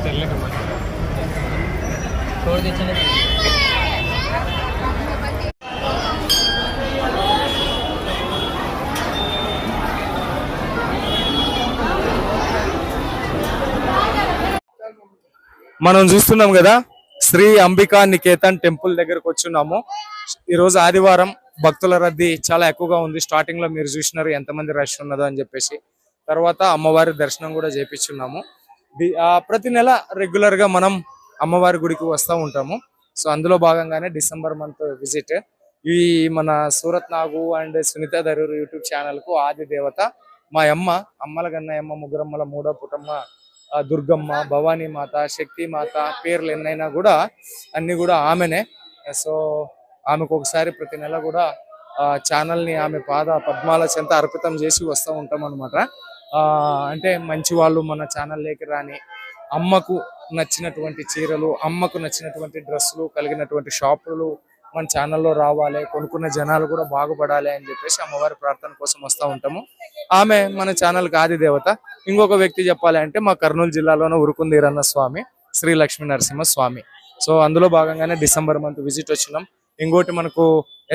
మనం చూస్తున్నాం కదా శ్రీ అంబికా నికేతన్ టెంపుల్ దగ్గరకు వచ్చున్నాము. ఈరోజు ఆదివారం, భక్తుల రద్దీ చాలా ఎక్కువగా ఉంది. స్టార్టింగ్ లో మీరు చూసినారు ఎంతమంది రష్ ఉన్నదో అని చెప్పేసి. తర్వాత అమ్మవారి దర్శనం కూడా చేపించున్నాము. ప్రతి నెల రెగ్యులర్ గా మనం అమ్మవారి గుడికి వస్తూ ఉంటాము. సో అందులో భాగంగానే డిసెంబర్ మంత్ విజిట్. ఈ మన Surat Nagu and Sunitha Daroor YouTube channel కు ఆది దేవత మా అమ్మల గన్నయమ్మ, ముగ్గురమ్మల మూడో పుటమ్మ దుర్గమ్మ, భవానీ మాత, శక్తి మాత పేర్లు ఎన్నైనా కూడా అన్ని కూడా ఆమెనే. సో ఆమెకు ఒకసారి ప్రతి నెల కూడా ఛానల్ ని ఆమె పాద పద్మాల చెంత అర్పితం చేసి వస్తూ ఉంటాం అనమాట. అంటే మంచి వాళ్ళు మన ఛానల్లోకి రాని, అమ్మకు నచ్చినటువంటి చీరలు, అమ్మకు నచ్చినటువంటి డ్రెస్సులు కలిగినటువంటి షాపులు మన ఛానల్లో రావాలి, కొనుక్కున్న జనాలు కూడా బాగుపడాలి అని చెప్పేసి అమ్మవారి ప్రార్థన కోసం వస్తూ ఉంటాము. ఆమె మన ఛానల్కి ఆది దేవత. ఇంకొక వ్యక్తి చెప్పాలి అంటే మా కర్నూలు జిల్లాలోనే ఉరుకుందీరన్న స్వామి, శ్రీ లక్ష్మీ నరసింహ స్వామి. సో అందులో భాగంగానే డిసెంబర్ మంత్ విజిట్ వచ్చినాం. ఇంకోటి మనకు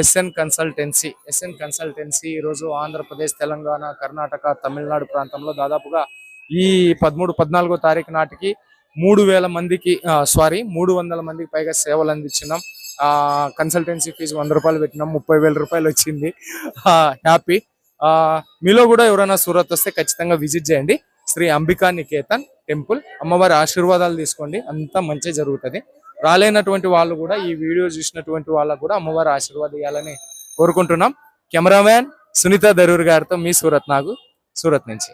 ఎస్ఎన్ కన్సల్టెన్సీ ఈరోజు ఆంధ్రప్రదేశ్, తెలంగాణ, కర్ణాటక, తమిళనాడు ప్రాంతంలో దాదాపుగా ఈ 13-14 తారీఖు నాటికి 300 మందికి పైగా సేవలు అందించినాం. కన్సల్టెన్సీ ఫీజు 100 రూపాయలు పెట్టినాం, 30,000 రూపాయలు వచ్చింది. హ్యాపీ. మీలో కూడా ఎవరైనా సూరత్ వస్తే ఖచ్చితంగా విజిట్ చేయండి. శ్రీ అంబికా నికేతన్ టెంపుల్. అమ్మవారి ఆశీర్వాదాలు తీసుకోండి, అంతా మంచి జరుగుతుంది. రాలేనటువంటి వాళ్ళు కూడా ఈ వీడియో చూసినటువంటి వాళ్ళకు కూడా అమ్మవారి ఆశీర్వాదం ఇవ్వాలని కోరుకుంటున్నాం. కెమెరామ్యాన్ సునీత దరూర్ గారితో మీ సూరత్ నాగు, సూరత్ నుంచి.